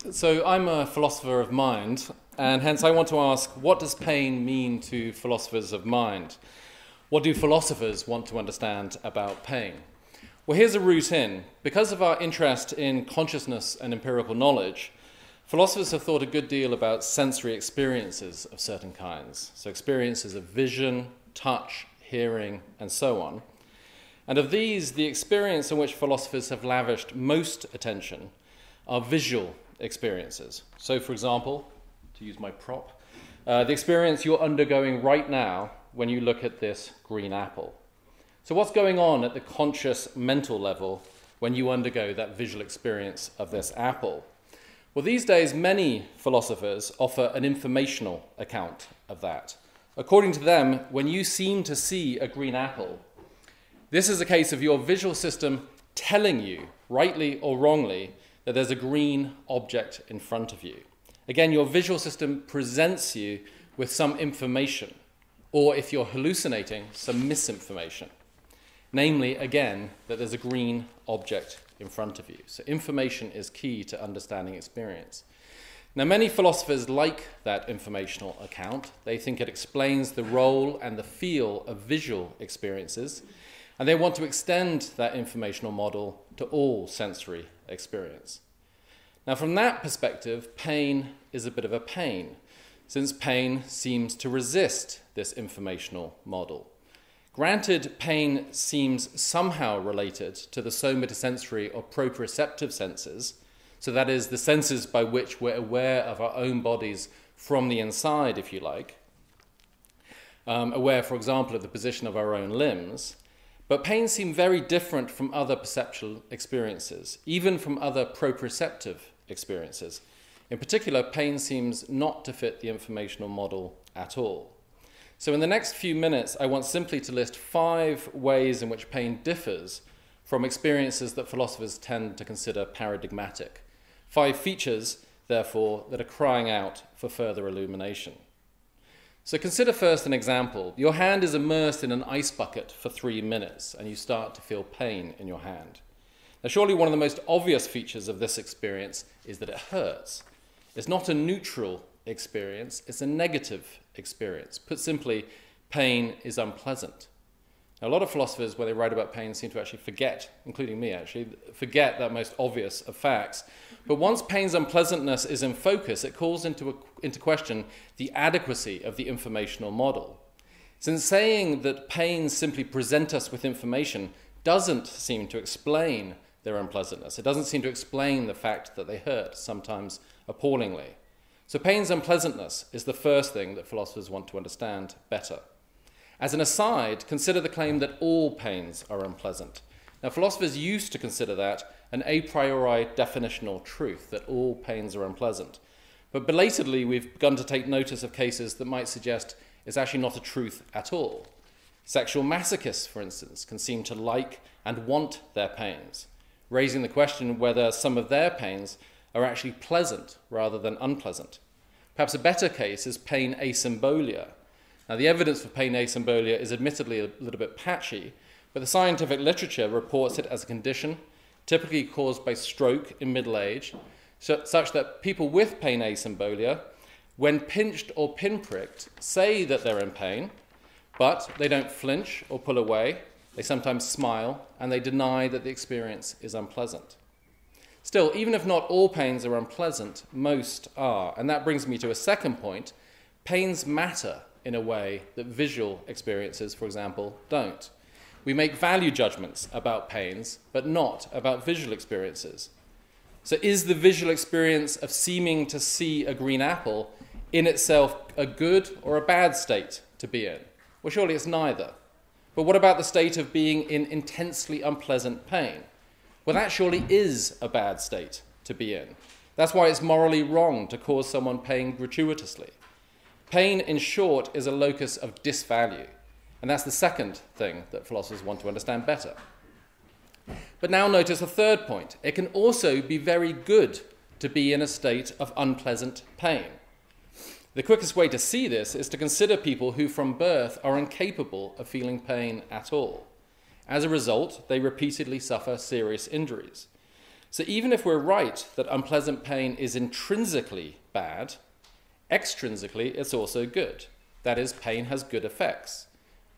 So I'm a philosopher of mind, and hence I want to ask, what does pain mean to philosophers of mind? What do philosophers want to understand about pain? Well, here's a route in. Because of our interest in consciousness and empirical knowledge, philosophers have thought a good deal about sensory experiences of certain kinds. So experiences of vision, touch, hearing, and so on. And of these, the experience on which philosophers have lavished most attention are visual experiences. So, for example, to use my prop, the experience you're undergoing right now when you look at this green apple. So what's going on at the conscious mental level when you undergo that visual experience of this apple? Well, these days, many philosophers offer an informational account of that. According to them, when you seem to see a green apple, this is a case of your visual system telling you, rightly or wrongly, that there's a green object in front of you. Again, your visual system presents you with some information, or if you're hallucinating, some misinformation. Namely, again, that there's a green object in front of you. So information is key to understanding experience. Now, many philosophers like that informational account. They think it explains the role and the feel of visual experiences, and they want to extend that informational model to all sensory experience. Now, from that perspective, pain is a bit of a pain, since pain seems to resist this informational model. Granted, pain seems somehow related to the somatosensory or proprioceptive senses, so that is the senses by which we're aware of our own bodies from the inside, if you like, aware, for example, of the position of our own limbs. But pain seems very different from other perceptual experiences, even from other proprioceptive experiences. In particular, pain seems not to fit the informational model at all. So in the next few minutes, I want simply to list 5 ways in which pain differs from experiences that philosophers tend to consider paradigmatic. 5 features, therefore, that are crying out for further illumination. So consider first an example. Your hand is immersed in an ice bucket for 3 minutes, and you start to feel pain in your hand. Now, surely one of the most obvious features of this experience is that it hurts. It's not a neutral experience, it's a negative experience. Put simply, pain is unpleasant. Now, a lot of philosophers, when they write about pain, seem to actually forget, including me actually, forget that most obvious of facts. But once pain's unpleasantness is in focus, it calls into question the adequacy of the informational model. Since saying that pains simply present us with information doesn't seem to explain their unpleasantness. It doesn't seem to explain the fact that they hurt, sometimes appallingly. So pain's unpleasantness is the first thing that philosophers want to understand better. As an aside, consider the claim that all pains are unpleasant. Now, philosophers used to consider that an a priori definitional truth, that all pains are unpleasant. But belatedly, we've begun to take notice of cases that might suggest it's actually not a truth at all. Sexual masochists, for instance, can seem to like and want their pains, raising the question whether some of their pains are actually pleasant rather than unpleasant. Perhaps a better case is pain asymbolia. Now, the evidence for pain asymbolia is admittedly a little bit patchy, but the scientific literature reports it as a condition typically caused by stroke in middle age, such that people with pain asymbolia, when pinched or pinpricked, say that they're in pain, but they don't flinch or pull away. They sometimes smile, and they deny that the experience is unpleasant. Still, even if not all pains are unpleasant, most are. And that brings me to a second point. Pains matter in a way that visual experiences, for example, don't. We make value judgments about pains, but not about visual experiences. So is the visual experience of seeming to see a green apple in itself a good or a bad state to be in? Well, surely it's neither. But what about the state of being in intensely unpleasant pain? Well, that surely is a bad state to be in. That's why it's morally wrong to cause someone pain gratuitously. Pain, in short, is a locus of disvalue. And that's the second thing that philosophers want to understand better. But now notice a third point. It can also be very good to be in a state of unpleasant pain. The quickest way to see this is to consider people who from birth are incapable of feeling pain at all. As a result, they repeatedly suffer serious injuries. So even if we're right that unpleasant pain is intrinsically bad, extrinsically it's also good. That is, pain has good effects.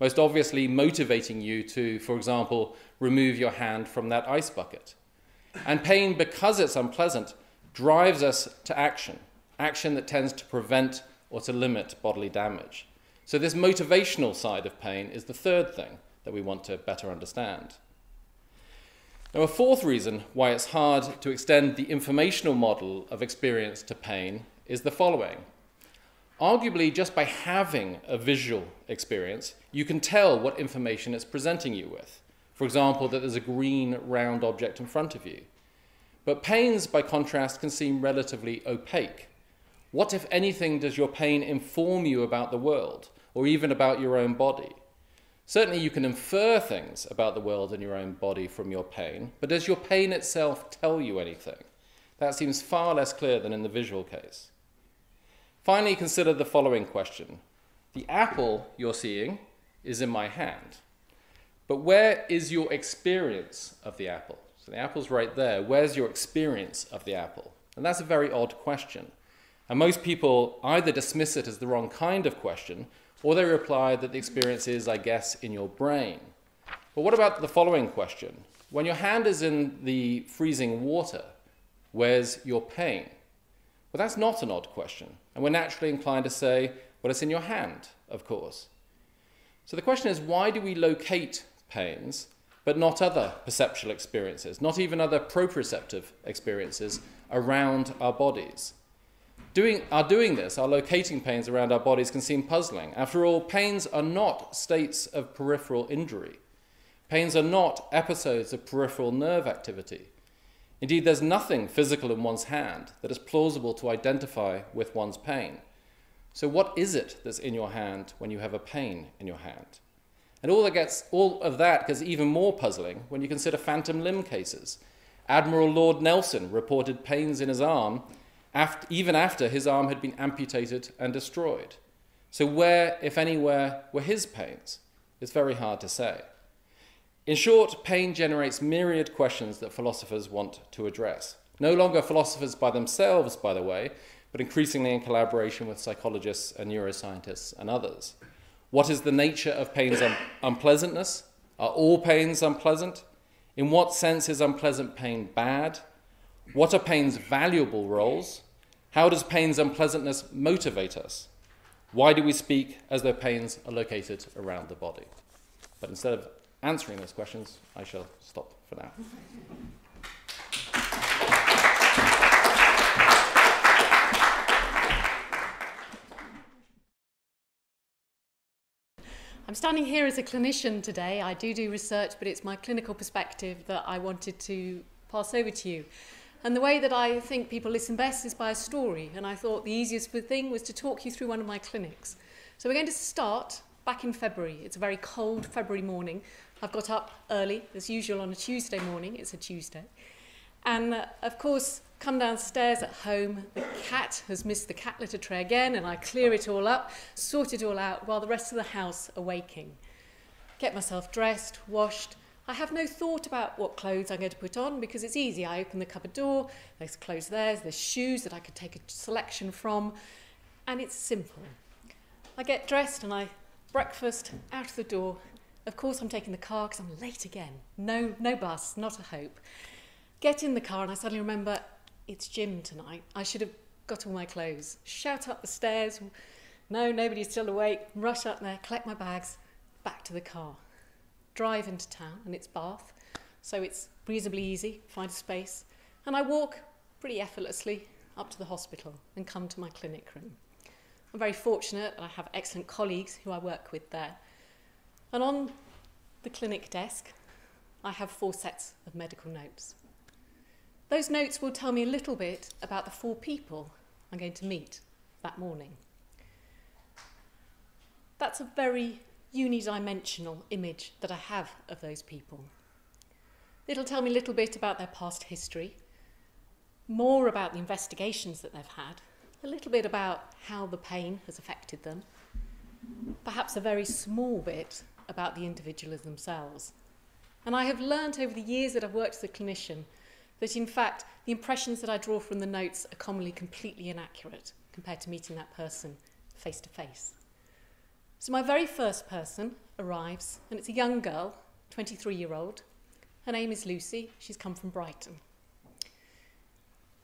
Most obviously motivating you to, for example, remove your hand from that ice bucket. And pain, because it's unpleasant, drives us to action that tends to prevent or to limit bodily damage. So this motivational side of pain is the third thing that we want to better understand. Now, a fourth reason why it's hard to extend the informational model of experience to pain is the following. Arguably, just by having a visual experience, you can tell what information it's presenting you with. For example, that there's a green, round object in front of you. But pains, by contrast, can seem relatively opaque. What, if anything, does your pain inform you about the world, or even about your own body? Certainly you can infer things about the world and your own body from your pain, but does your pain itself tell you anything? That seems far less clear than in the visual case. Finally, consider the following question. The apple you're seeing is in my hand, but where is your experience of the apple? So the apple's right there. Where's your experience of the apple? And that's a very odd question. And most people either dismiss it as the wrong kind of question, or they reply that the experience is, I guess, in your brain. But what about the following question? When your hand is in the freezing water, where's your pain? Well, that's not an odd question. And we're naturally inclined to say, well, it's in your hand, of course. So the question is, why do we locate pains, but not other perceptual experiences, not even other proprioceptive experiences around our bodies? Our locating pains around our bodies can seem puzzling. After all, pains are not states of peripheral injury. Pains are not episodes of peripheral nerve activity. Indeed, there's nothing physical in one's hand that is plausible to identify with one's pain. So what is it that's in your hand when you have a pain in your hand? And all of that gets even more puzzling when you consider phantom limb cases. Admiral Lord Nelson reported pains in his arm even after his arm had been amputated and destroyed. So where, if anywhere, were his pains? It's very hard to say. In short, pain generates myriad questions that philosophers want to address. No longer philosophers by themselves, by the way, but increasingly in collaboration with psychologists and neuroscientists and others. What is the nature of pain's unpleasantness? Are all pains unpleasant? In what sense is unpleasant pain bad? What are pain's valuable roles? How does pain's unpleasantness motivate us? Why do we speak as though pains are located around the body? But instead of answering those questions, I shall stop for now. I'm standing here as a clinician today. I do research, but it's my clinical perspective that I wanted to pass over to you. And the way that I think people listen best is by a story. And I thought the easiest thing was to talk you through one of my clinics. So we're going to start back in February. It's a very cold February morning. I've got up early, as usual on a Tuesday morning. It's a Tuesday. And of course, come downstairs at home. The cat has missed the cat litter tray again, and I clear it all up, sort it all out, while the rest of the house are waking. Get myself dressed, washed. I have no thought about what clothes I'm going to put on because it's easy. I open the cupboard door, there's clothes there's shoes that I could take a selection from, and it's simple. I get dressed and I breakfast, out of the door. Of course I'm taking the car because I'm late again. No bus, not a hope. Get in the car and I suddenly remember it's gym tonight. I should have got all my clothes. Shout up the stairs. No, nobody's still awake. Rush up there, collect my bags, back to the car. Drive into town, and it's Bath, so it's reasonably easy, find a space, and I walk pretty effortlessly up to the hospital and come to my clinic room. I'm very fortunate that I have excellent colleagues who I work with there. And on the clinic desk, I have 4 sets of medical notes. Those notes will tell me a little bit about the 4 people I'm going to meet that morning. That's a very unidimensional image that I have of those people. It'll tell me a little bit about their past history, more about the investigations that they've had, a little bit about how the pain has affected them, perhaps a very small bit about the individuals themselves. And I have learnt over the years that I've worked as a clinician that in fact the impressions that I draw from the notes are commonly completely inaccurate compared to meeting that person face to face. So my very first person arrives, and it's a young girl, 23-year-old. Her name is Lucy. She's come from Brighton.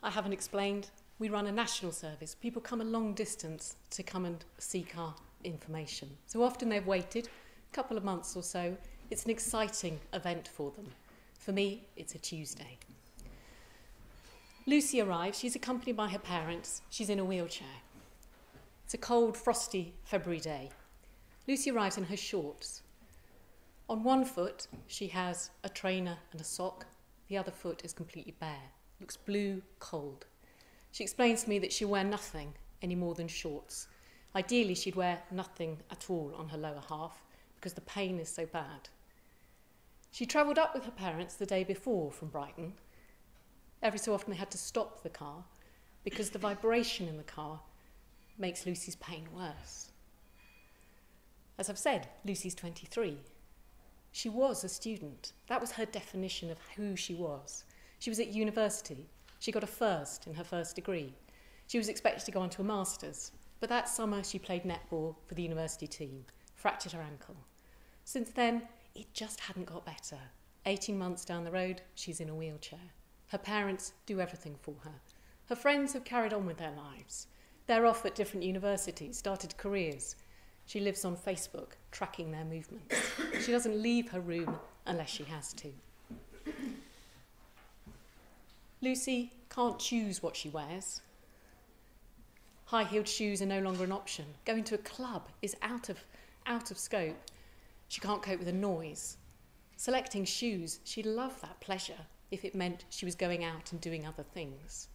I haven't explained, we run a national service. People come a long distance to come and seek our information. So often they've waited a couple of months or so. It's an exciting event for them. For me, it's a Tuesday. Lucy arrives. She's accompanied by her parents. She's in a wheelchair. It's a cold, frosty February day. Lucy arrives in her shorts. On one foot, she has a trainer and a sock. The other foot is completely bare. Looks blue, cold. She explains to me that she'll wear nothing any more than shorts. Ideally, she'd wear nothing at all on her lower half because the pain is so bad. She travelled up with her parents the day before from Brighton. Every so often they had to stop the car because the vibration in the car makes Lucy's pain worse. As I've said, Lucy's 23. She was a student. That was her definition of who she was. She was at university. She got a first in her first degree. She was expected to go on to a master's, but that summer she played netball for the university team, fractured her ankle. Since then, it just hadn't got better. 18 months down the road, she's in a wheelchair. Her parents do everything for her. Her friends have carried on with their lives. They're off at different universities, started careers. She lives on Facebook, tracking their movements. She doesn't leave her room unless she has to. Lucy can't choose what she wears. High-heeled shoes are no longer an option. Going to a club is out of scope. She can't cope with the noise. Selecting shoes, she'd love that pleasure if it meant she was going out and doing other things.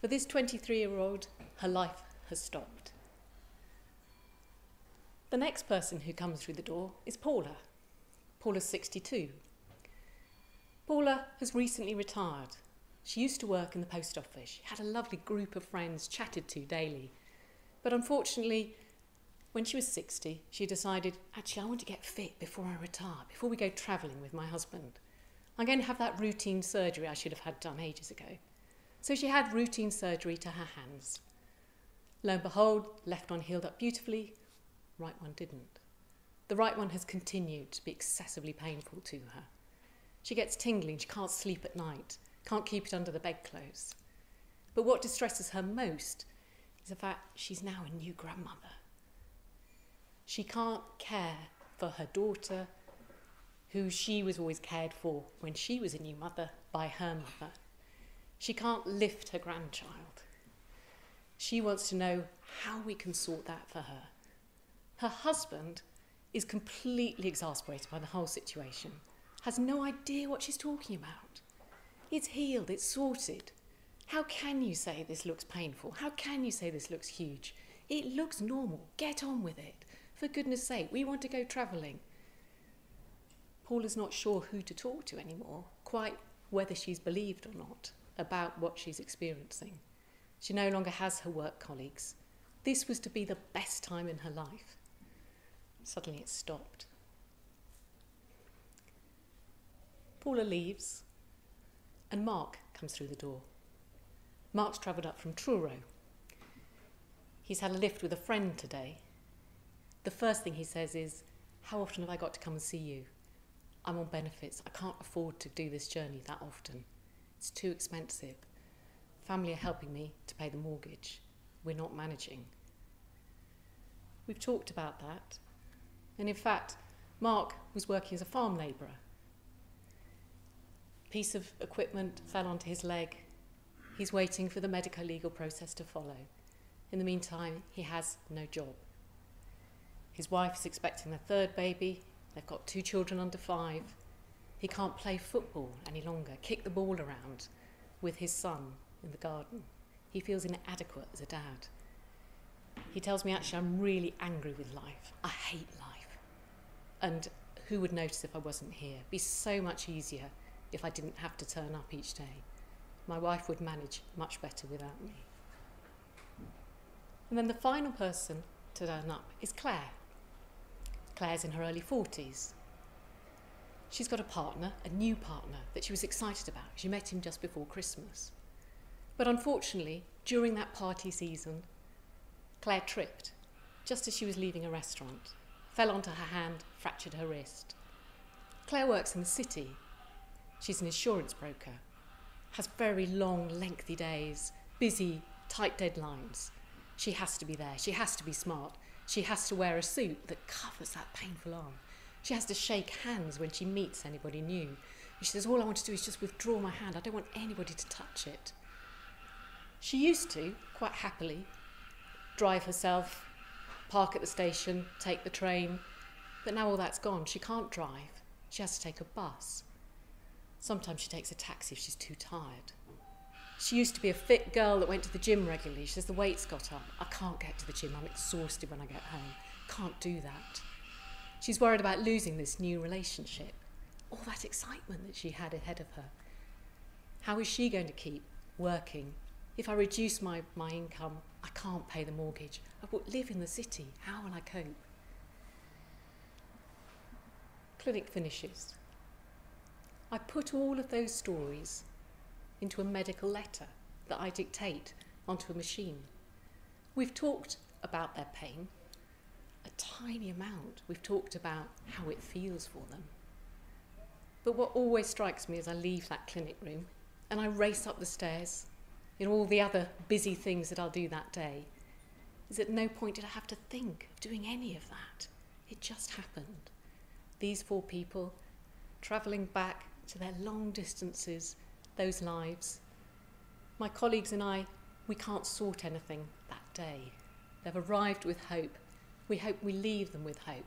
For this 23-year-old, her life has stopped. The next person who comes through the door is Paula. Paula's 62. Paula has recently retired. She used to work in the post office. She had a lovely group of friends, chatted to daily. But unfortunately, when she was 60, she decided, actually, I want to get fit before I retire, before we go travelling with my husband. I'm going to have that routine surgery I should have had done ages ago. So she had routine surgery to her hands. Lo and behold, left one healed up beautifully, right one didn't. The right one has continued to be excessively painful to her. She gets tingling, she can't sleep at night, can't keep it under the bedclothes. But what distresses her most is the fact she's now a new grandmother. She can't care for her daughter, who she was always cared for when she was a new mother by her mother. She can't lift her grandchild. She wants to know how we can sort that for her. Her husband is completely exasperated by the whole situation, has no idea what she's talking about. It's healed, it's sorted. How can you say this looks painful? How can you say this looks huge? It looks normal. Get on with it. For goodness sake, we want to go travelling. Paula's not sure who to talk to anymore, quite whether she's believed or not about what she's experiencing. She no longer has her work colleagues. This was to be the best time in her life. Suddenly it stopped. Paula leaves, and Mark comes through the door. Mark's travelled up from Truro. He's had a lift with a friend today. The first thing he says is, how often have I got to come and see you? I'm on benefits. I can't afford to do this journey that often. It's too expensive. Family are helping me to pay the mortgage. We're not managing. We've talked about that. And in fact, Mark was working as a farm labourer. A piece of equipment fell onto his leg. He's waiting for the medico-legal process to follow. In the meantime, he has no job. His wife is expecting their third baby. They've got 2 children under 5. He can't play football any longer, kick the ball around with his son in the garden. He feels inadequate as a dad. He tells me, actually, I'm really angry with life. I hate life. And who would notice if I wasn't here? It'd be so much easier if I didn't have to turn up each day. My wife would manage much better without me. And then the final person to turn up is Claire. Claire's in her early 40s. She's got a partner, a new partner, that she was excited about. She met him just before Christmas. But unfortunately, during that party season, Claire tripped, just as she was leaving a restaurant, fell onto her hand, fractured her wrist. Claire works in the city. She's an insurance broker, has very long, lengthy days, busy, tight deadlines. She has to be there. She has to be smart. She has to wear a suit that covers that painful arm. She has to shake hands when she meets anybody new. She says, all I want to do is just withdraw my hand. I don't want anybody to touch it. She used to, quite happily, drive herself, park at the station, take the train. But now all that's gone. She can't drive. She has to take a bus. Sometimes she takes a taxi if she's too tired. She used to be a fit girl that went to the gym regularly. She says, the weight's got up. I can't get to the gym. I'm exhausted when I get home. Can't do that. She's worried about losing this new relationship. All that excitement that she had ahead of her. How is she going to keep working? If I reduce my income, I can't pay the mortgage. I will live in the city. How will I cope? Clinic finishes. I put all of those stories into a medical letter that I dictate onto a machine. We've talked about their pain, a tiny amount. We've talked about how it feels for them. But what always strikes me as I leave that clinic room and I race up the stairs in all the other busy things that I'll do that day, is at no point did I have to think of doing any of that. It just happened. These 4 people travelling back to their long distances, those lives. My colleagues and I, we can't sort anything that day. They've arrived with hope. We hope we leave them with hope.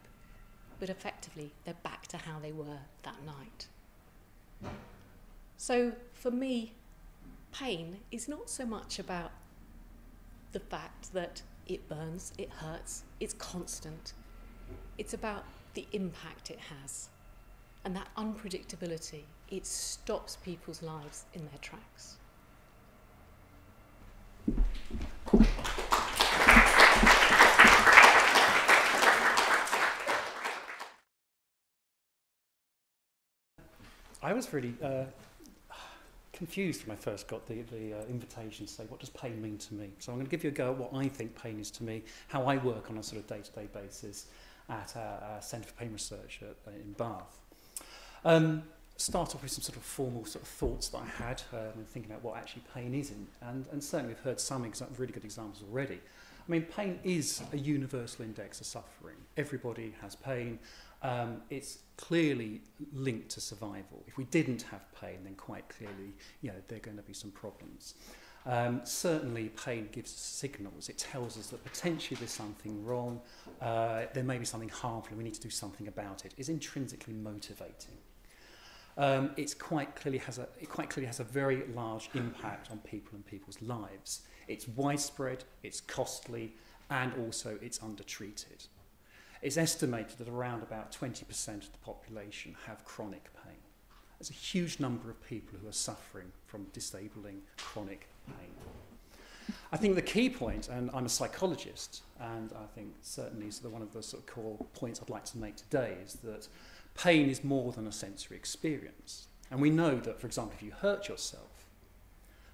But effectively, they're back to how they were that night. So for me, pain is not so much about the fact that it burns, it hurts, it's constant. It's about the impact it has. And that unpredictability, it stops people's lives in their tracks. I was really confused when I first got the invitation to say, what does pain mean to me? So I'm going to give you a go at what I think pain is to me, how I work on a sort of day-to-day basis at our Centre for Pain Research in Bath. Start off with some sort of formal sort of thoughts that I had when thinking about what actually pain is, and certainly we've heard some really good examples already. I mean, pain is a universal index of suffering. Everybody has pain. It's clearly linked to survival. If we didn't have pain, then quite clearly, there are going to be some problems. Certainly, pain gives us signals. It tells us that potentially there's something wrong. There may be something harmful. We need to do something about it. It's intrinsically motivating. It quite clearly has a very large impact on people and people's lives. It's widespread, it's costly, and also it's undertreated. It's estimated that around about 20% of the population have chronic pain. There's a huge number of people who are suffering from disabling chronic pain. I think the key point, and I'm a psychologist, and I think certainly sort of one of the sort of core points I'd like to make today is that pain is more than a sensory experience. And we know that, for example, if you hurt yourself,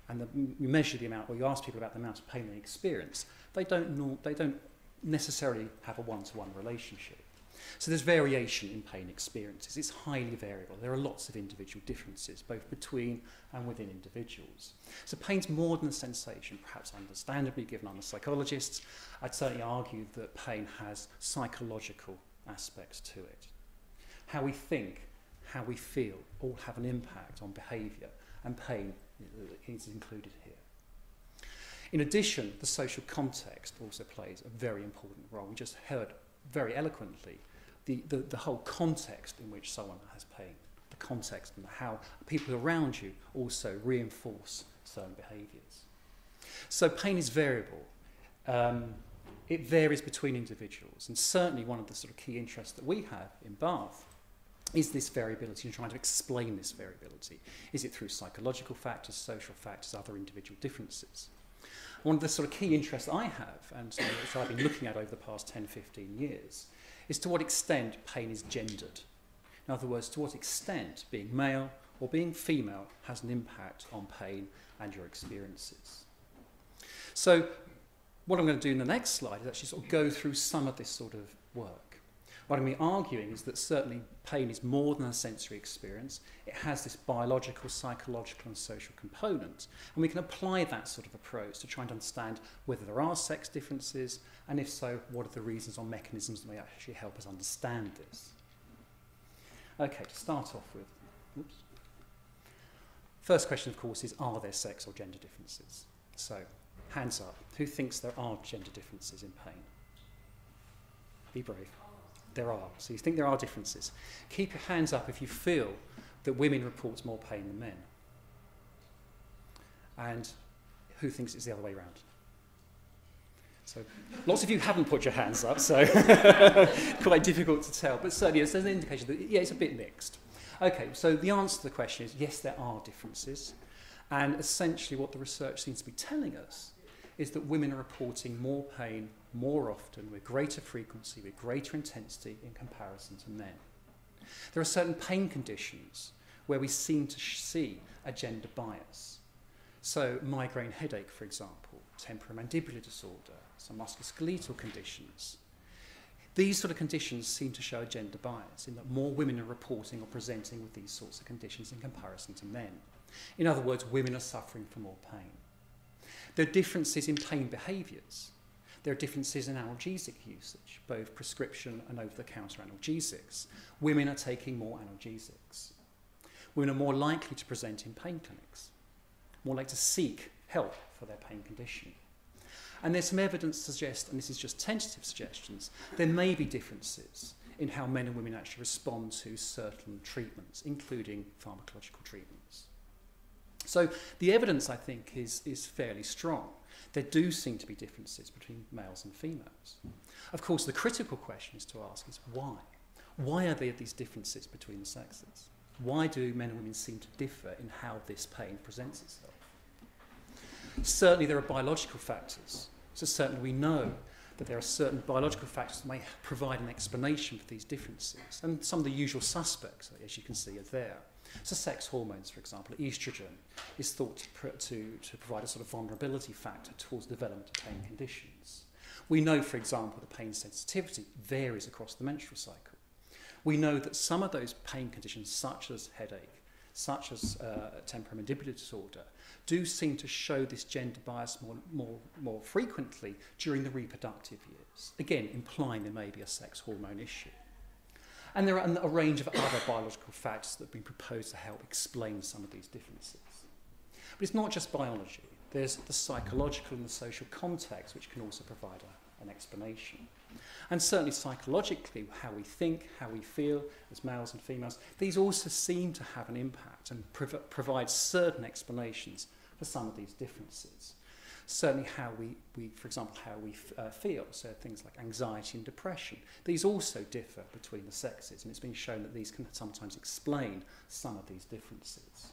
and you measure the amount, or you ask people about the amount of pain they experience, they don't necessarily have a one-to-one relationship. So there's variation in pain experiences. It's highly variable. There are lots of individual differences, both between and within individuals. So pain's more than a sensation, perhaps understandably, given I'm a psychologist. I'd certainly argue that pain has psychological aspects to it. How we think, how we feel, all have an impact on behaviour, and pain is included here. In addition, the social context also plays a very important role. We just heard very eloquently the whole context in which someone has pain, the context and how people around you also reinforce certain behaviours. So pain is variable. It varies between individuals, and certainly one of the sort of key interests that we have in Bath is this variability and trying to explain this variability. Is it through psychological factors, social factors, other individual differences? One of the sort of key interests I have, and something which I've been looking at over the past 10, 15 years, is to what extent pain is gendered. In other words, to what extent being male or being female has an impact on pain and your experiences. So what I'm going to do in the next slide is actually sort of go through some of this sort of work. What I'm arguing is that certainly pain is more than a sensory experience. It has this biological, psychological and social component. And we can apply that sort of approach to try and understand whether there are sex differences, and if so, what are the reasons or mechanisms that may actually help us understand this. Okay, to start off with, oops. First question, of course, is are there sex or gender differences? So, hands up. Who thinks there are gender differences in pain? Be brave. There are. So you think there are differences. Keep your hands up if you feel that women report more pain than men. And who thinks it's the other way around? So lots of you haven't put your hands up, so quite difficult to tell. But certainly there's an indication that, yeah, it's a bit mixed. Okay, so the answer to the question is yes, there are differences. And essentially what the research seems to be telling us is that women are reporting more pain more often, with greater frequency, with greater intensity in comparison to men. There are certain pain conditions where we seem to see a gender bias. So migraine headache, for example, temporomandibular disorder, some musculoskeletal conditions. These sort of conditions seem to show a gender bias in that more women are reporting or presenting with these sorts of conditions in comparison to men. In other words, women are suffering from more pain. There are differences in pain behaviours. There are differences in analgesic usage, both prescription and over-the-counter analgesics. Women are taking more analgesics. Women are more likely to present in pain clinics, more likely to seek help for their pain condition. And there's some evidence to suggest, and this is just tentative suggestions, there may be differences in how men and women actually respond to certain treatments, including pharmacological treatments. So the evidence, I think, is fairly strong. There do seem to be differences between males and females. Of course, the critical question is to ask is why? Why are there these differences between the sexes? Why do men and women seem to differ in how this pain presents itself? Certainly there are biological factors. So certainly we know that there are certain biological factors that may provide an explanation for these differences. And some of the usual suspects, as you can see, are there. So sex hormones, for example, estrogen, is thought to provide a sort of vulnerability factor towards the development of pain conditions. We know, for example, that pain sensitivity varies across the menstrual cycle. We know that some of those pain conditions, such as headache, such as temporomandibular disorder, do seem to show this gender bias more frequently during the reproductive years, again implying there may be a sex hormone issue. And there are a range of other biological factors that have been proposed to help explain some of these differences. But it's not just biology. There's the psychological and the social context, which can also provide an explanation. And certainly psychologically, how we think, how we feel as males and females, these also seem to have an impact and provide certain explanations for some of these differences. Certainly how we for example, how we feel, so things like anxiety and depression. These also differ between the sexes, and it's been shown that these can sometimes explain some of these differences.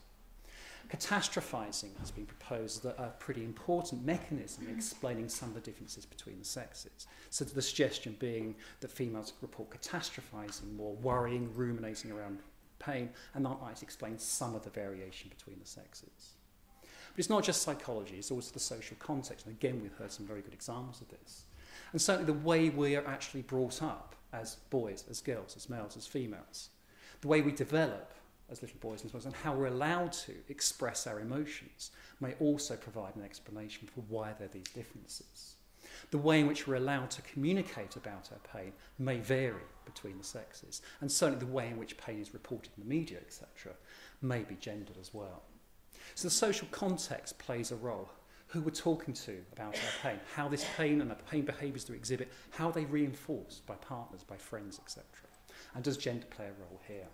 Catastrophizing has been proposed as a pretty important mechanism in explaining some of the differences between the sexes. So the suggestion being that females report catastrophizing more, worrying, ruminating around pain, and that might explain some of the variation between the sexes. But it's not just psychology, it's also the social context. And again, we've heard some very good examples of this. And certainly the way we are actually brought up as boys, as girls, as males, as females, the way we develop as little boys and girls, and how we're allowed to express our emotions may also provide an explanation for why there are these differences. The way in which we're allowed to communicate about our pain may vary between the sexes, and certainly the way in which pain is reported in the media, etc., may be gendered as well. So the social context plays a role. Who we're talking to about our pain, how this pain and the pain behaviours we exhibit, how they reinforced by partners, by friends, etc. And does gender play a role here?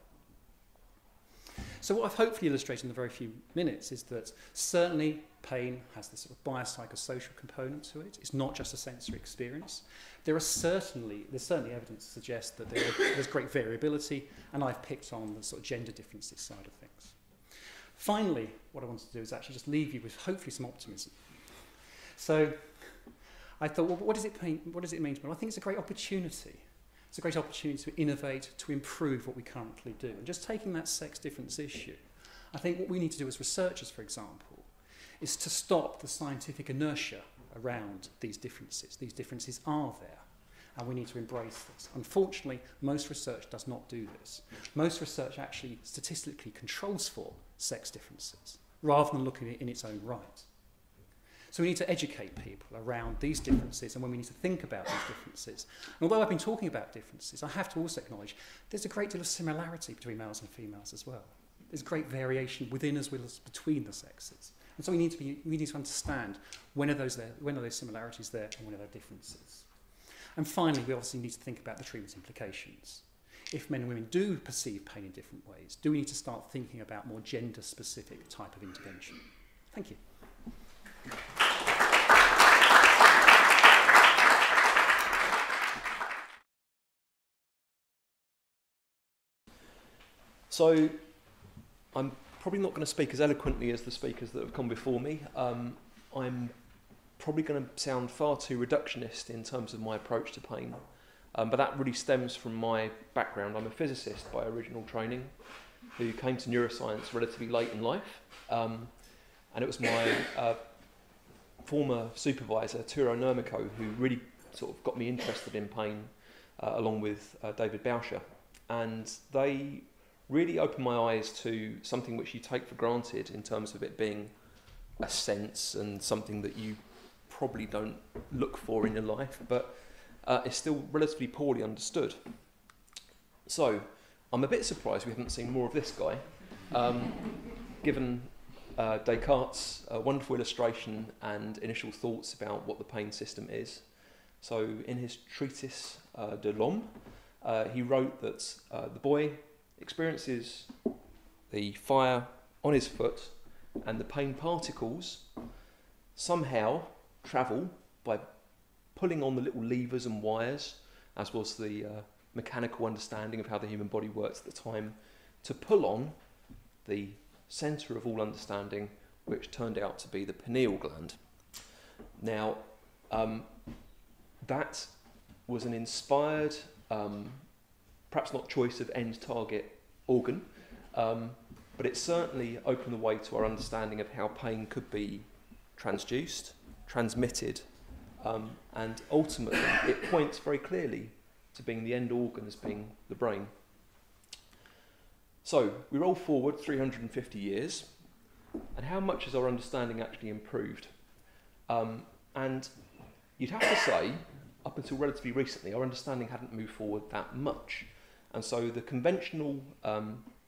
So what I've hopefully illustrated in the very few minutes is that certainly pain has this sort of biopsychosocial component to it. It's not just a sensory experience. There's certainly evidence to suggest that there's great variability, and I've picked on the sort of gender differences side of things. Finally, what I wanted to do is actually just leave you with hopefully some optimism. So I thought, well, what does it mean to me? Well, I think it's a great opportunity It's a great opportunity to innovate, to improve what we currently do. And just taking that sex difference issue, I think what we need to do as researchers, for example, is to stop the scientific inertia around these differences. These differences are there, and we need to embrace this. Unfortunately, most research does not do this. Most research actually statistically controls for sex differences, rather than looking at it in its own right. So we need to educate people around these differences and when we need to think about these differences. And although I've been talking about differences, I have to also acknowledge there's a great deal of similarity between males and females as well. There's great variation within as well as between the sexes. And so we need to understand when are those similarities there and when are there differences. And finally, we obviously need to think about the treatment implications. If men and women do perceive pain in different ways, do we need to start thinking about more gender-specific type of intervention? Thank you. So, I'm probably not going to speak as eloquently as the speakers that have come before me. I'm probably going to sound far too reductionist in terms of my approach to pain, but that really stems from my background. I'm a physicist by original training who came to neuroscience relatively late in life, and it was my former supervisor, Turo Nurmiko, who really sort of got me interested in pain, along with David Bauscher, and they really opened my eyes to something which you take for granted in terms of it being a sense and something that you probably don't look for in your life, but it's still relatively poorly understood. So I'm a bit surprised we haven't seen more of this guy, given Descartes' wonderful illustration and initial thoughts about what the pain system is. So in his treatise de l'Homme, he wrote that the boy experiences the fire on his foot, and the pain particles somehow travel by pulling on the little levers and wires, as was the mechanical understanding of how the human body works at the time, to pull on the centre of all understanding, which turned out to be the pineal gland. Now, that was an inspired, perhaps not choice of end target organ, but it certainly opened the way to our understanding of how pain could be transduced, transmitted, and ultimately it points very clearly to being the end organ as being the brain. So we roll forward 350 years, and how much has our understanding actually improved? And you'd have to say, up until relatively recently, our understanding hadn't moved forward that much. And so the conventional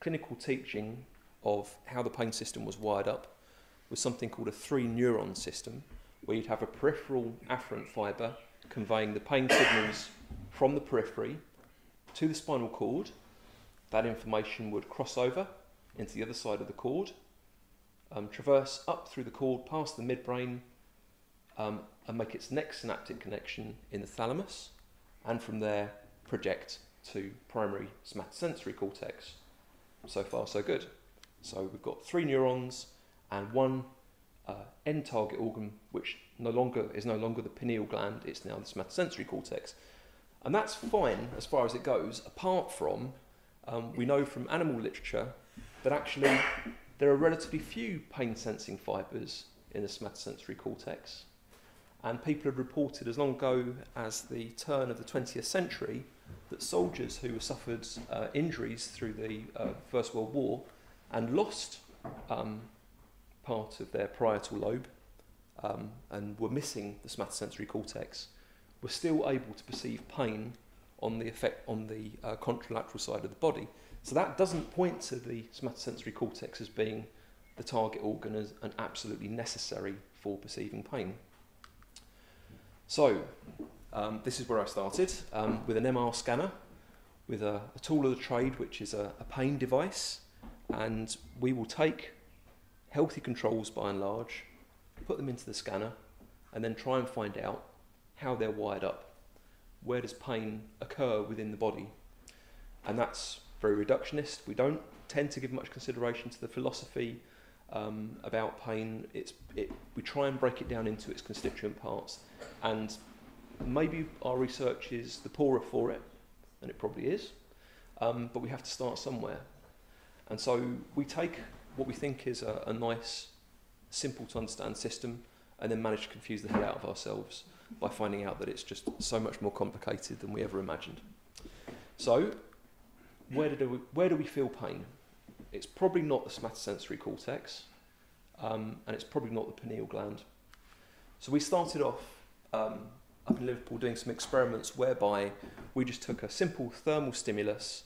clinical teaching of how the pain system was wired up was something called a 3-neuron system, where you'd have a peripheral afferent fibre conveying the pain signals from the periphery to the spinal cord. That information would cross over into the other side of the cord, traverse up through the cord past the midbrain, and make its next synaptic connection in the thalamus, and from there project to primary somatosensory cortex. So far, so good. So we've got 3 neurons and one end target organ, which is no longer the pineal gland, it's now the somatosensory cortex. And that's fine as far as it goes, apart from we know from animal literature that actually there are relatively few pain-sensing fibres in the somatosensory cortex. And people have reported as long ago as the turn of the 20th century that soldiers who suffered injuries through the First World War and lost part of their parietal lobe and were missing the somatosensory cortex were still able to perceive pain on the effect on the contralateral side of the body. So that doesn't point to the somatosensory cortex as being the target organ and absolutely necessary for perceiving pain. So this is where I started, with an MR scanner, with a tool of the trade, which is a pain device, and we will take healthy controls by and large, put them into the scanner, and then try and find out how they're wired up. Where does pain occur within the body? And that's very reductionist. We don't tend to give much consideration to the philosophy about pain. We try and break it down into its constituent parts, and maybe our research is the poorer for it, and it probably is, but we have to start somewhere. And so we take what we think is a nice, simple to understand system and then manage to confuse the hell out of ourselves by finding out that it's just so much more complicated than we ever imagined. So, where do we feel pain? It's probably not the somatosensory cortex, and it's probably not the pineal gland. So we started off up in Liverpool doing some experiments whereby we just took a simple thermal stimulus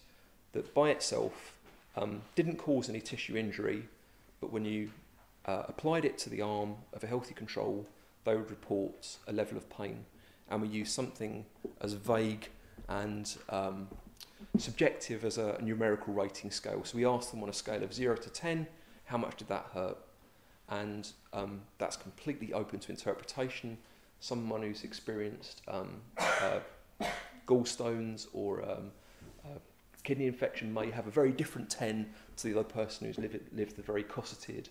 that by itself didn't cause any tissue injury, but when you applied it to the arm of a healthy control, they would report a level of pain. And we used something as vague and subjective as a numerical rating scale. So we asked them on a scale of 0 to 10, how much did that hurt? And that's completely open to interpretation. Someone who's experienced gallstones or kidney infection may have a very different 10 to the other person who's lived a very cosseted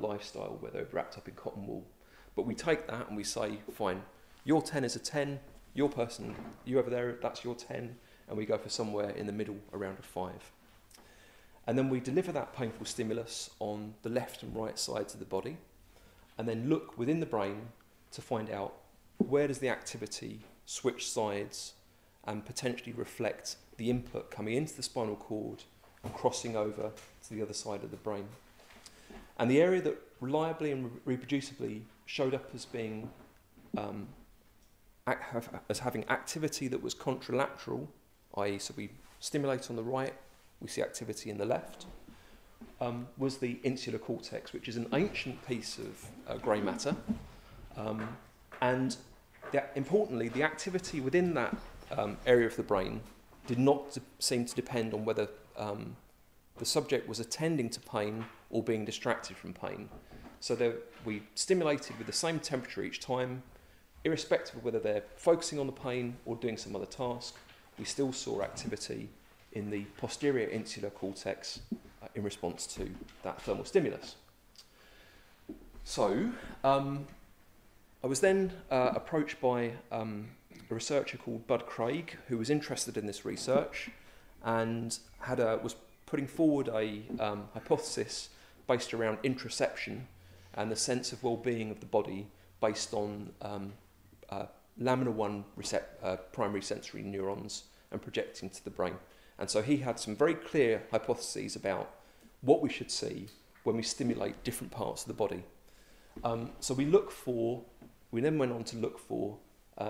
lifestyle where they're wrapped up in cotton wool. But we take that and we say, fine, your 10 is a 10, your person, you over there, that's your 10, and we go for somewhere in the middle around a 5. And then we deliver that painful stimulus on the left and right sides of the body, and then look within the brain to find out where does the activity switch sides and potentially reflect the input coming into the spinal cord and crossing over to the other side of the brain. And the area that reliably and reproducibly showed up as being as having activity that was contralateral, i.e. so we stimulate on the right, we see activity in the left, was the insular cortex, which is an ancient piece of grey matter. And importantly, the activity within that area of the brain did not seem to depend on whether the subject was attending to pain or being distracted from pain. So we stimulated with the same temperature each time, irrespective of whether they're focusing on the pain or doing some other task. We still saw activity in the posterior insular cortex in response to that thermal stimulus. So I was then approached by a researcher called Bud Craig, who was interested in this research and was putting forward a hypothesis based around interoception and the sense of well-being of the body based on lamina 1 primary sensory neurons and projecting to the brain. And so he had some very clear hypotheses about what we should see when we stimulate different parts of the body. So we then went on to look for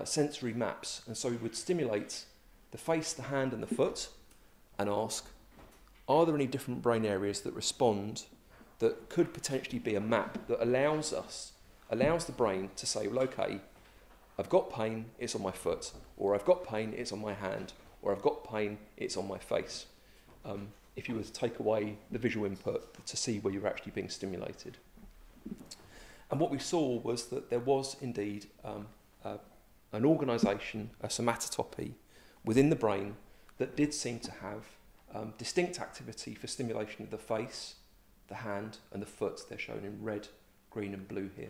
sensory maps. And so we would stimulate the face, the hand and the foot and ask, are there any different brain areas that respond that could potentially be a map that allows the brain to say, well, okay, I've got pain, it's on my foot, or I've got pain, it's on my hand, or I've got pain, it's on my face. If you were to take away the visual input to see where you're actually being stimulated. And what we saw was that there was indeed an organisation, a somatotopy within the brain that did seem to have distinct activity for stimulation of the face, the hand and the foot. They're shown in red, green and blue here.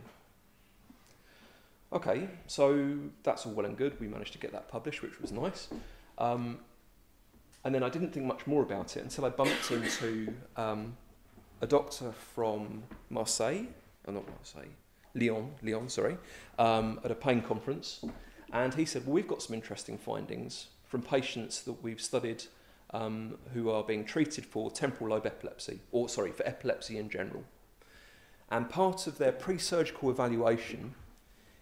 Okay, so that's all well and good. We managed to get that published, which was nice. And then I didn't think much more about it until I bumped into a doctor from Lyon, sorry, at a pain conference. And he said, well, we've got some interesting findings from patients that we've studied who are being treated for temporal lobe epilepsy, for epilepsy in general. And part of their pre-surgical evaluation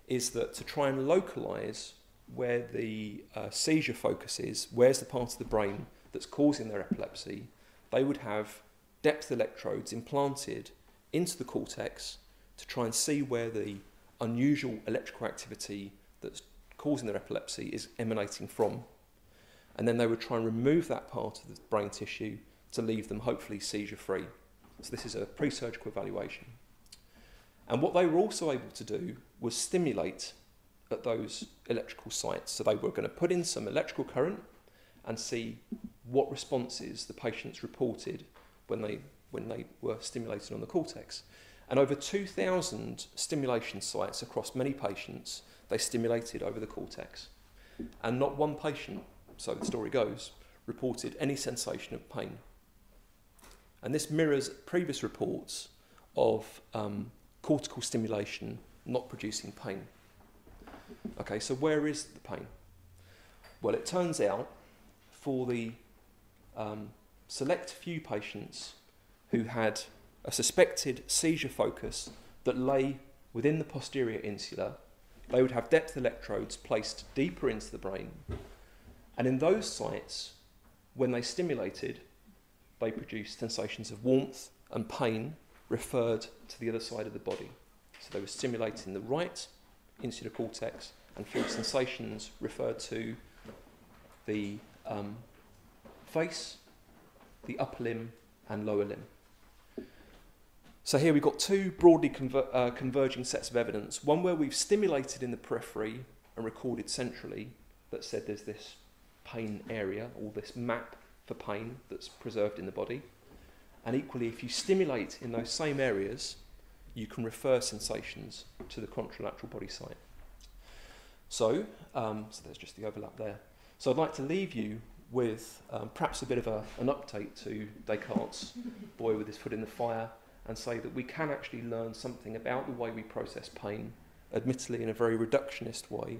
is that to try and localise where the seizure focus is, where's the part of the brain that's causing their epilepsy, they would have depth electrodes implanted into the cortex to try and see where the unusual electrical activity that's causing their epilepsy is emanating from. And then they would try and remove that part of the brain tissue to leave them hopefully seizure-free. So this is a pre-surgical evaluation. And what they were also able to do was stimulate at those electrical sites. So they were going to put in some electrical current and see what responses the patients reported when they were stimulated on the cortex. And over 2,000 stimulation sites across many patients, they stimulated over the cortex. And not one patient, so the story goes, reported any sensation of pain. And this mirrors previous reports of cortical stimulation not producing pain. Okay, so where is the pain? Well, it turns out for the select few patients who had a suspected seizure focus that lay within the posterior insula, they would have depth electrodes placed deeper into the brain. And in those sites, when they stimulated, they produced sensations of warmth and pain referred to the other side of the body. So they were stimulating the right insular cortex and felt sensations referred to the face, the upper limb and lower limb. So here we've got two broadly converging sets of evidence. One where we've stimulated in the periphery and recorded centrally that said there's this pain area, or this map for pain that's preserved in the body. And equally, if you stimulate in those same areas, you can refer sensations to the contralateral body site. So there's just the overlap there. So I'd like to leave you with perhaps a bit of an update to Descartes' boy with his foot in the fire, and say that we can actually learn something about the way we process pain, admittedly in a very reductionist way,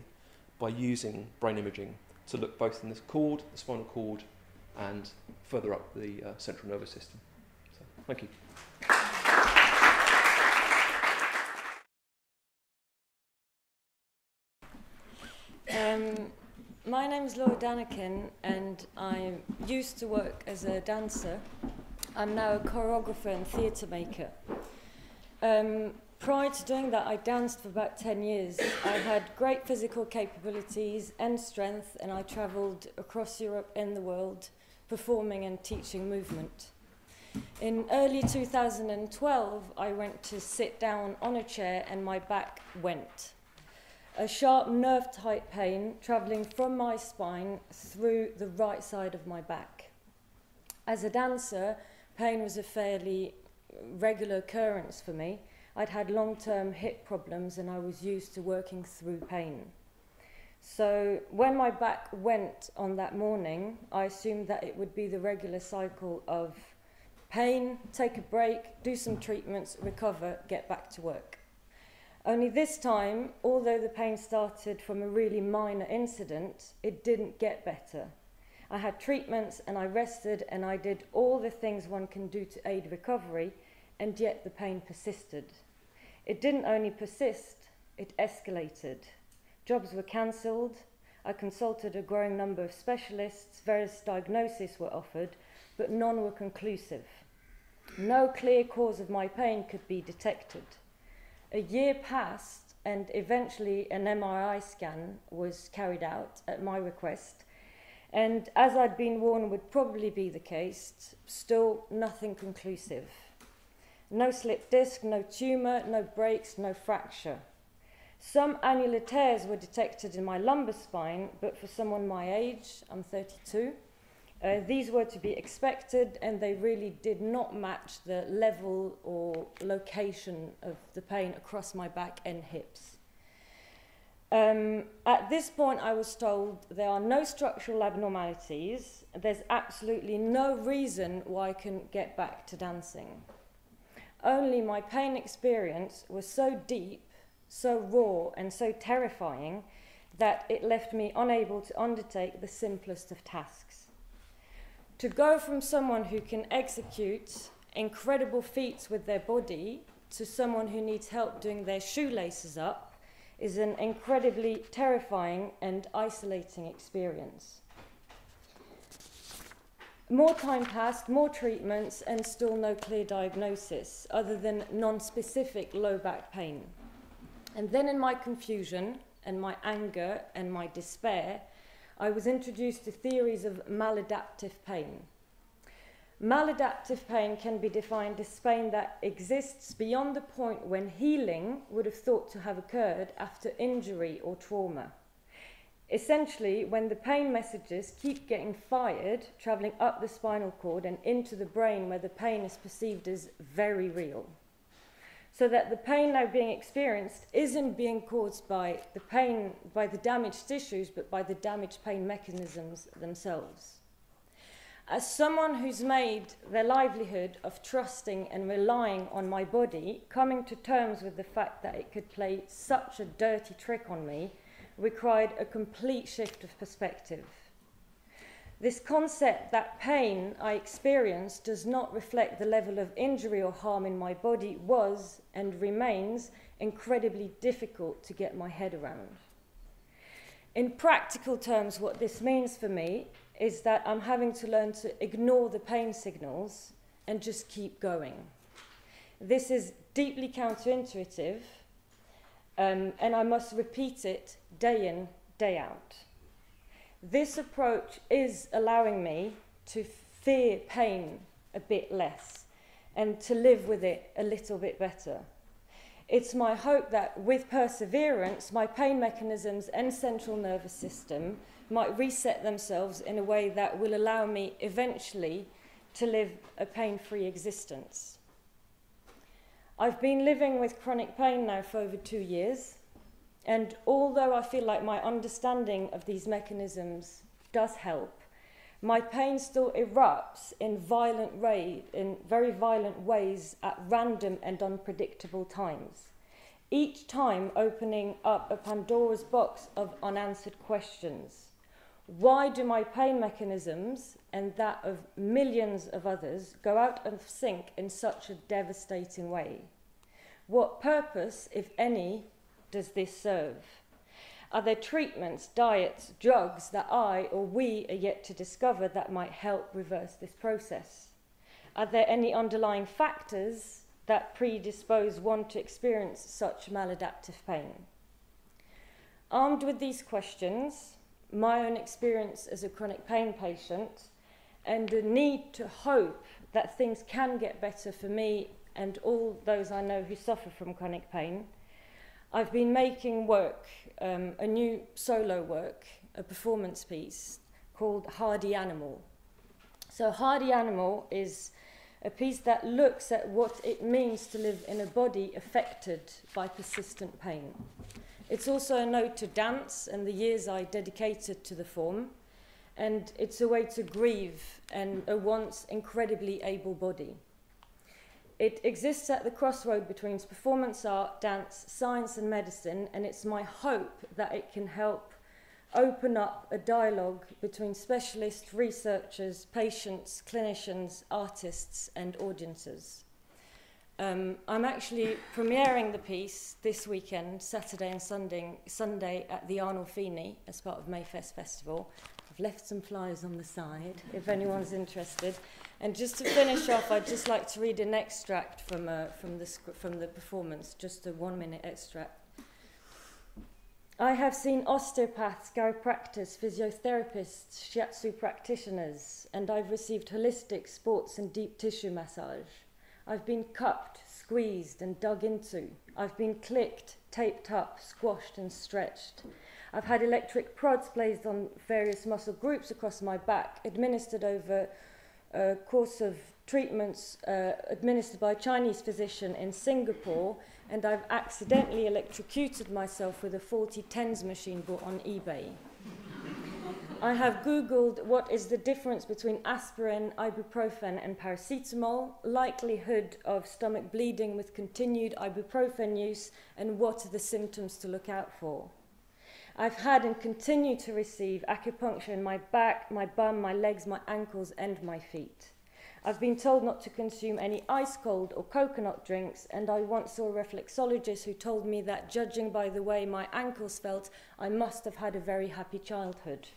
by using brain imaging to look both in the cord, the spinal cord, and further up the central nervous system. So, thank you. My name is Laura Danikin, and I used to work as a dancer. I'm now a choreographer and theatre maker. Prior to doing that, I danced for about 10 years. I had great physical capabilities and strength, and I travelled across Europe and the world performing and teaching movement. In early 2012, I went to sit down on a chair and my back went. A sharp nerve-tight pain travelling from my spine through the right side of my back. As a dancer, pain was a fairly regular occurrence for me. I'd had long-term hip problems and I was used to working through pain. So when my back went on that morning, I assumed that it would be the regular cycle of pain, take a break, do some treatments, recover, get back to work. Only this time, although the pain started from a really minor incident, it didn't get better. I had treatments and I rested and I did all the things one can do to aid recovery, and yet the pain persisted. It didn't only persist, it escalated. Jobs were cancelled. I consulted a growing number of specialists. Various diagnoses were offered, but none were conclusive. No clear cause of my pain could be detected. A year passed, and eventually an MRI scan was carried out at my request. And as I'd been warned would probably be the case, still nothing conclusive. No slipped disc, no tumour, no breaks, no fracture. Some annular tears were detected in my lumbar spine, but for someone my age, I'm 32, these were to be expected, and they really did not match the level or location of the pain across my back and hips. At this point, I was told there are no structural abnormalities. There's absolutely no reason why I couldn't get back to dancing. Only my pain experience was so deep, so raw, and so terrifying that it left me unable to undertake the simplest of tasks. To go from someone who can execute incredible feats with their body to someone who needs help doing their shoelaces up is an incredibly terrifying and isolating experience. More time passed, more treatments, and still no clear diagnosis other than non-specific low back pain. And then in my confusion and my anger and my despair, I was introduced to theories of maladaptive pain. Maladaptive pain can be defined as pain that exists beyond the point when healing would have thought to have occurred after injury or trauma. Essentially, when the pain messages keep getting fired, travelling up the spinal cord and into the brain where the pain is perceived as very real. So that the pain now being experienced isn't being caused by the pain, by the damaged tissues, but by the damaged pain mechanisms themselves. As someone who's made their livelihood of trusting and relying on my body, coming to terms with the fact that it could play such a dirty trick on me required a complete shift of perspective. This concept that pain I experience does not reflect the level of injury or harm in my body was and remains incredibly difficult to get my head around. In practical terms, what this means for me is that I'm having to learn to ignore the pain signals and just keep going. This is deeply counterintuitive, and I must repeat it day in, day out. This approach is allowing me to fear pain a bit less and to live with it a little bit better. It's my hope that with perseverance, my pain mechanisms and central nervous system might reset themselves in a way that will allow me eventually to live a pain-free existence. I've been living with chronic pain now for over 2 years, and although I feel like my understanding of these mechanisms does help, my pain still erupts in very violent ways at random and unpredictable times, each time opening up a Pandora's box of unanswered questions. Why do my pain mechanisms and that of millions of others go out of sync in such a devastating way? What purpose, if any, does this serve? Are there treatments, diets, drugs that I or we are yet to discover that might help reverse this process? Are there any underlying factors that predispose one to experience such maladaptive pain? Armed with these questions, my own experience as a chronic pain patient, and the need to hope that things can get better for me and all those I know who suffer from chronic pain, I've been making work, a new solo work, a performance piece called Hardy Animal. So Hardy Animal is a piece that looks at what it means to live in a body affected by persistent pain. It's also a nod to dance and the years I dedicated to the form, and it's a way to grieve a once incredibly able body. It exists at the crossroad between performance art, dance, science and medicine, and it's my hope that it can help open up a dialogue between specialists, researchers, patients, clinicians, artists and audiences. I'm actually premiering the piece this weekend, Saturday and Sunday at the Arnolfini as part of Mayfest Festival. I've left some flyers on the side if anyone's interested. And just to finish off, I'd just like to read an extract from the performance, just a 1-minute extract. I have seen osteopaths, chiropractors, physiotherapists, shiatsu practitioners, and I've received holistic, sports and deep tissue massage. I've been cupped, squeezed and dug into. I've been clicked, taped up, squashed and stretched. I've had electric prods placed on various muscle groups across my back, administered over a course of treatments administered by a Chinese physician in Singapore, and I've accidentally electrocuted myself with a faulty TENS machine bought on eBay. I have Googled what is the difference between aspirin, ibuprofen and paracetamol, likelihood of stomach bleeding with continued ibuprofen use, and what are the symptoms to look out for. I've had and continue to receive acupuncture in my back, my bum, my legs, my ankles and my feet. I've been told not to consume any ice cold or coconut drinks, and I once saw a reflexologist who told me that judging by the way my ankles felt, I must have had a very happy childhood.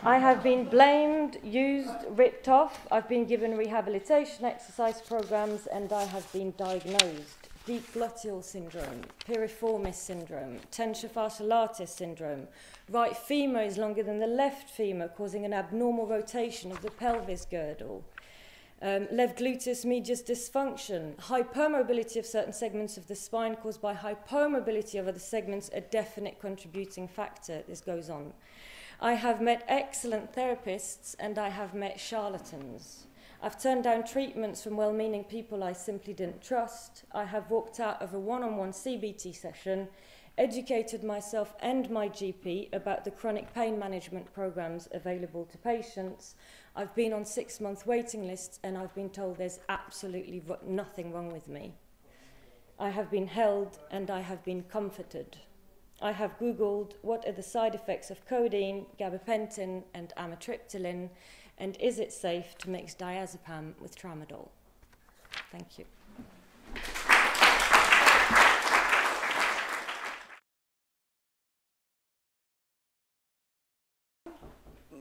I have been blamed, used, ripped off. I've been given rehabilitation exercise programs, and I have been diagnosed. Deep gluteal syndrome, piriformis syndrome, tension fasciolatis syndrome. Right femur is longer than the left femur, causing an abnormal rotation of the pelvis girdle. Left gluteus medius dysfunction, hypermobility of certain segments of the spine caused by hypomobility of other segments, a definite contributing factor. This goes on. I have met excellent therapists and I have met charlatans. I've turned down treatments from well-meaning people I simply didn't trust. I have walked out of a one-on-one CBT session educated myself and my GP about the chronic pain management programs available to patients. I've been on 6-month waiting lists and I've been told there's absolutely nothing wrong with me. I have been held and I have been comforted. I have Googled what are the side effects of codeine, gabapentin and amitriptyline, and is it safe to mix diazepam with tramadol? Thank you.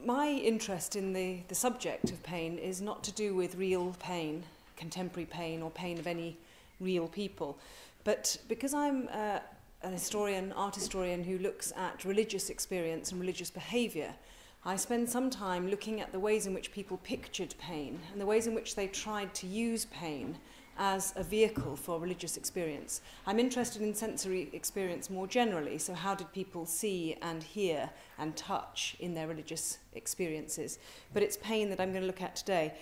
My interest in the subject of pain is not to do with real pain, contemporary pain, or pain of any real people, but because I'm an historian, art historian who looks at religious experience and religious behaviour, I spend some time looking at the ways in which people pictured pain and the ways in which they tried to use pain as a vehicle for religious experience. I'm interested in sensory experience more generally, so how did people see and hear and touch in their religious experiences? But it's pain that I'm going to look at today.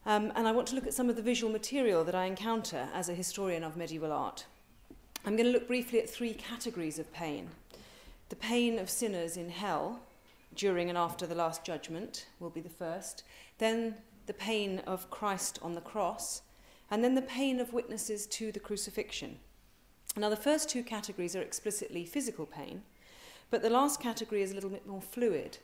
And I want to look at some of the visual material that I encounter as a historian of medieval art. I'm going to look briefly at 3 categories of pain. The pain of sinners in hell, during and after the Last Judgement, will be the first. Then the pain of Christ on the cross, and then the pain of witnesses to the crucifixion. Now, the first 2 categories are explicitly physical pain, but the last category is a little bit more fluid.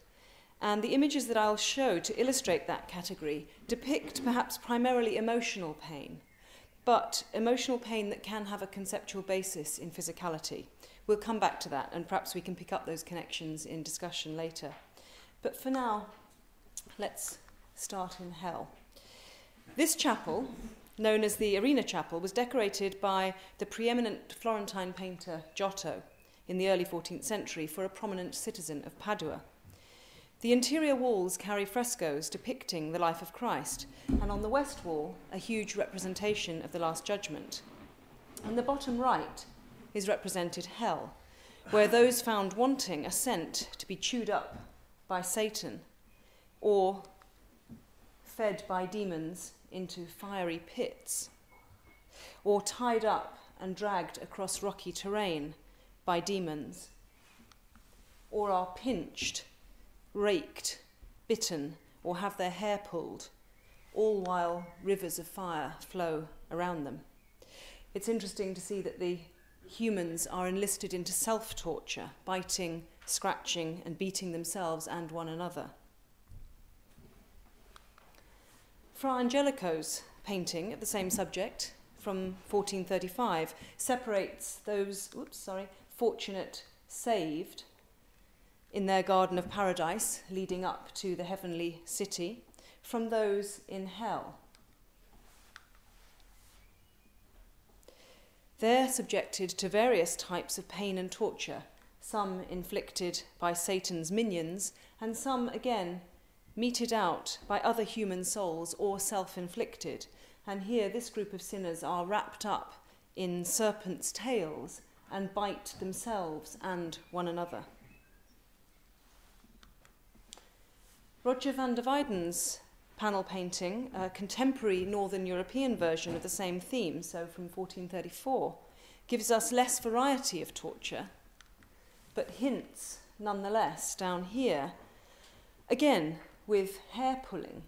And the images that I'll show to illustrate that category depict perhaps primarily emotional pain, but emotional pain that can have a conceptual basis in physicality. We'll come back to that, and perhaps we can pick up those connections in discussion later. But for now, let's start in hell. This chapel, known as the Arena Chapel, was decorated by the preeminent Florentine painter Giotto in the early 14th century for a prominent citizen of Padua. The interior walls carry frescoes depicting the life of Christ, and on the west wall, a huge representation of the Last Judgment. On the bottom right is represented hell, where those found wanting are sent to be chewed up by Satan or fed by demons into fiery pits, or tied up and dragged across rocky terrain by demons, or are pinched, raked, bitten, or have their hair pulled, all while rivers of fire flow around them. It's interesting to see that the humans are enlisted into self-torture, biting, scratching, and beating themselves and one another. Fra Angelico's painting of the same subject from 1435 separates those fortunate saved in their garden of paradise leading up to the heavenly city from those in hell. They're subjected to various types of pain and torture, some inflicted by Satan's minions, and some, again, meted out by other human souls or self-inflicted. And here this group of sinners are wrapped up in serpents' tails and bite themselves and one another. Rogier van der Weyden's panel painting, a contemporary Northern European version of the same theme, so from 1434, gives us less variety of torture, but hints nonetheless down here, again with hair pulling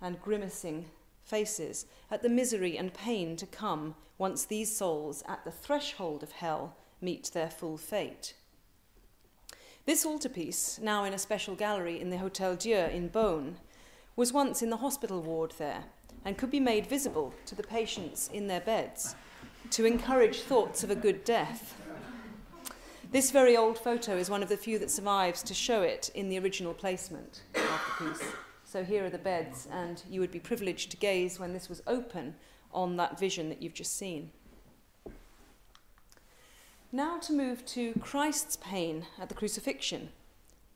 and grimacing faces, at the misery and pain to come once these souls at the threshold of hell meet their full fate. This altarpiece, now in a special gallery in the Hôtel Dieu in Beaune, was once in the hospital ward there and could be made visible to the patients in their beds to encourage thoughts of a good death. This very old photo is one of the few that survives to show it in the original placement of the piece. So here are the beds, and you would be privileged to gaze when this was open on that vision that you've just seen. Now to move to Christ's pain at the crucifixion,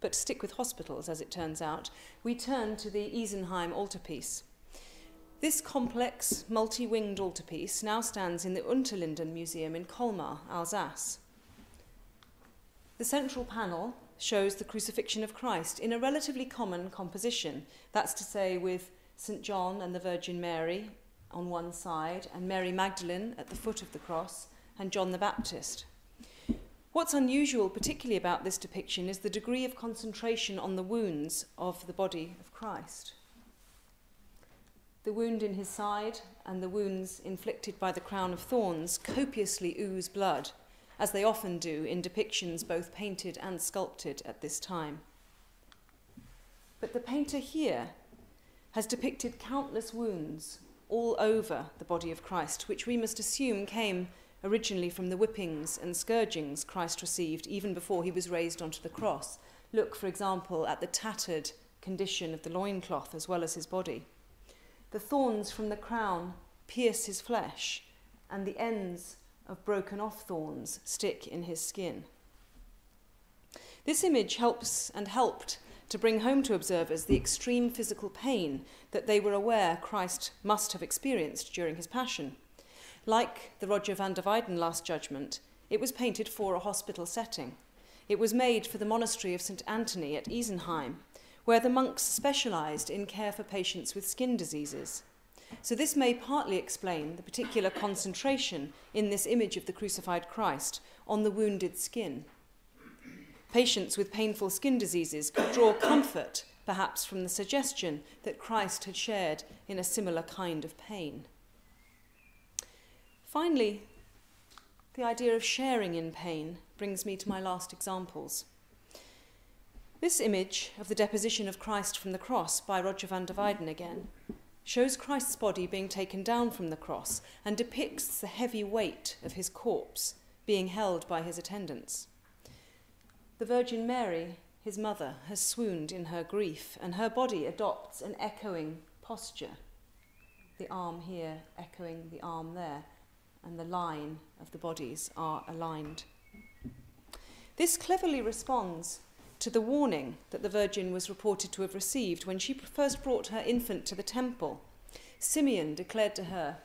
but to stick with hospitals, as it turns out, we turn to the Isenheim altarpiece. This complex, multi-winged altarpiece now stands in the Unterlinden Museum in Colmar, Alsace. The central panel shows the crucifixion of Christ in a relatively common composition, that's to say with St. John and the Virgin Mary on one side, and Mary Magdalene at the foot of the cross, and John the Baptist. What's unusual, particularly about this depiction, is the degree of concentration on the wounds of the body of Christ. The wound in his side and the wounds inflicted by the crown of thorns copiously ooze blood, as they often do in depictions both painted and sculpted at this time. But the painter here has depicted countless wounds all over the body of Christ, which we must assume came originally from the whippings and scourgings Christ received even before he was raised onto the cross. Look, for example, at the tattered condition of the loincloth as well as his body. The thorns from the crown pierce his flesh, and the ends of broken off thorns stick in his skin. This image helps and helped to bring home to observers the extreme physical pain that they were aware Christ must have experienced during his passion. Like the Rogier van der Weyden Last Judgement, it was painted for a hospital setting. It was made for the monastery of St. Anthony at Isenheim, where the monks specialised in care for patients with skin diseases. So this may partly explain the particular concentration in this image of the crucified Christ on the wounded skin. Patients with painful skin diseases could draw comfort, perhaps, from the suggestion that Christ had shared in a similar kind of pain. Finally, the idea of sharing in pain brings me to my last examples. This image of the deposition of Christ from the cross by Rogier van der Weyden again shows Christ's body being taken down from the cross and depicts the heavy weight of his corpse being held by his attendants. The Virgin Mary, his mother, has swooned in her grief, and her body adopts an echoing posture, the arm here echoing the arm there, and the line of the bodies are aligned. This cleverly responds to the warning that the Virgin was reported to have received when she first brought her infant to the temple. Simeon declared to her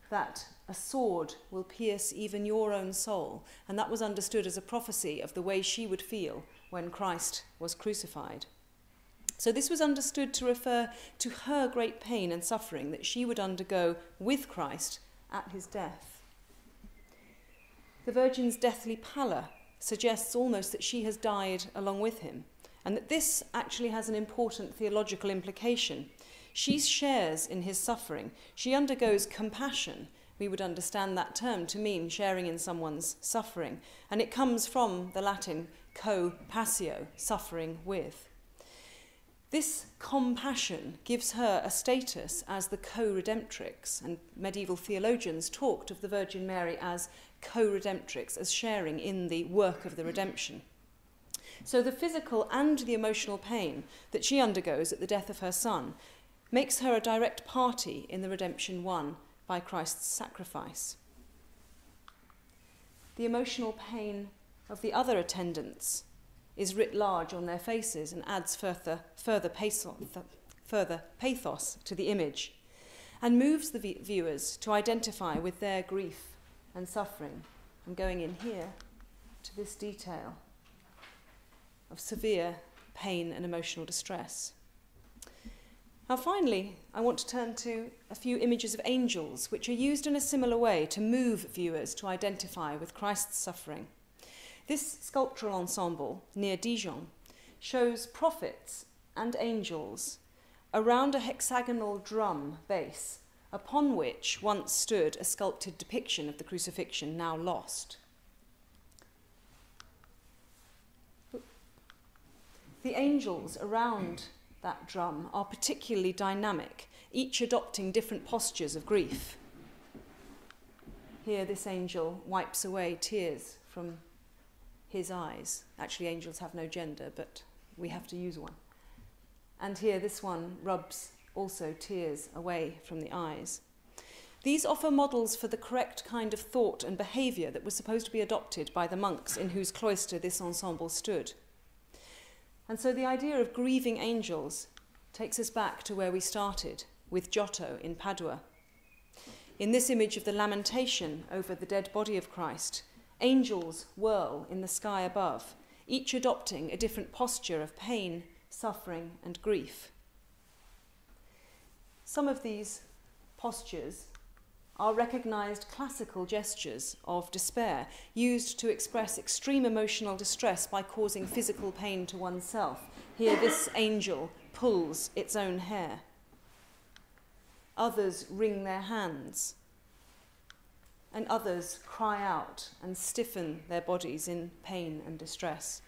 that a sword will pierce even your own soul, and that was understood as a prophecy of the way she would feel when Christ was crucified. So this was understood to refer to her great pain and suffering that she would undergo with Christ at his death. The Virgin's deathly pallor suggests almost that she has died along with him, and that this actually has an important theological implication. She shares in his suffering. She undergoes compassion. We would understand that term to mean sharing in someone's suffering, and it comes from the Latin co-passio, suffering with. This compassion gives her a status as the co-redemptrix, and medieval theologians talked of the Virgin Mary as co-redemptrix, as sharing in the work of the redemption. So the physical and the emotional pain that she undergoes at the death of her son makes her a direct party in the redemption won by Christ's sacrifice. The emotional pain of the other attendants is writ large on their faces and adds further pathos to the image, and moves the viewers to identify with their grief and suffering. I'm going in here to this detail of severe pain and emotional distress. Now finally, I want to turn to a few images of angels, which are used in a similar way to move viewers to identify with Christ's suffering. This sculptural ensemble near Dijon shows prophets and angels around a hexagonal drum base, upon which once stood a sculpted depiction of the crucifixion, now lost. The angels around that drum are particularly dynamic, each adopting different postures of grief. Here this angel wipes away tears from his eyes. Actually, angels have no gender, but we have to use one. And here this one rubs also tears away from the eyes. These offer models for the correct kind of thought and behaviour that was supposed to be adopted by the monks in whose cloister this ensemble stood. And so the idea of grieving angels takes us back to where we started, with Giotto in Padua. In this image of the Lamentation over the dead body of Christ, angels whirl in the sky above, each adopting a different posture of pain, suffering, and grief. Some of these postures are recognised classical gestures of despair, used to express extreme emotional distress by causing physical pain to oneself. Here, this angel pulls its own hair. Others wring their hands, and others cry out and stiffen their bodies in pain and distress.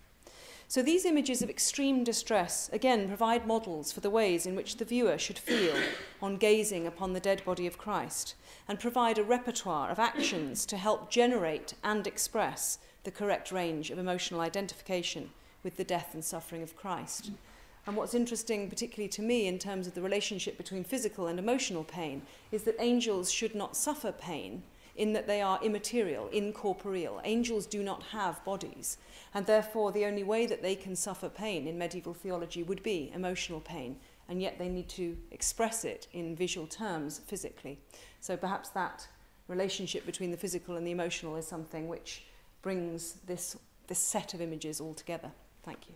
So these images of extreme distress, again, provide models for the ways in which the viewer should feel on gazing upon the dead body of Christ, and provide a repertoire of actions to help generate and express the correct range of emotional identification with the death and suffering of Christ. And what's interesting, particularly to me, in terms of the relationship between physical and emotional pain, is that angels should not suffer pain, in that they are immaterial, incorporeal. Angels do not have bodies, and therefore the only way that they can suffer pain in medieval theology would be emotional pain, and yet they need to express it in visual terms physically. So perhaps that relationship between the physical and the emotional is something which brings this set of images all together. Thank you.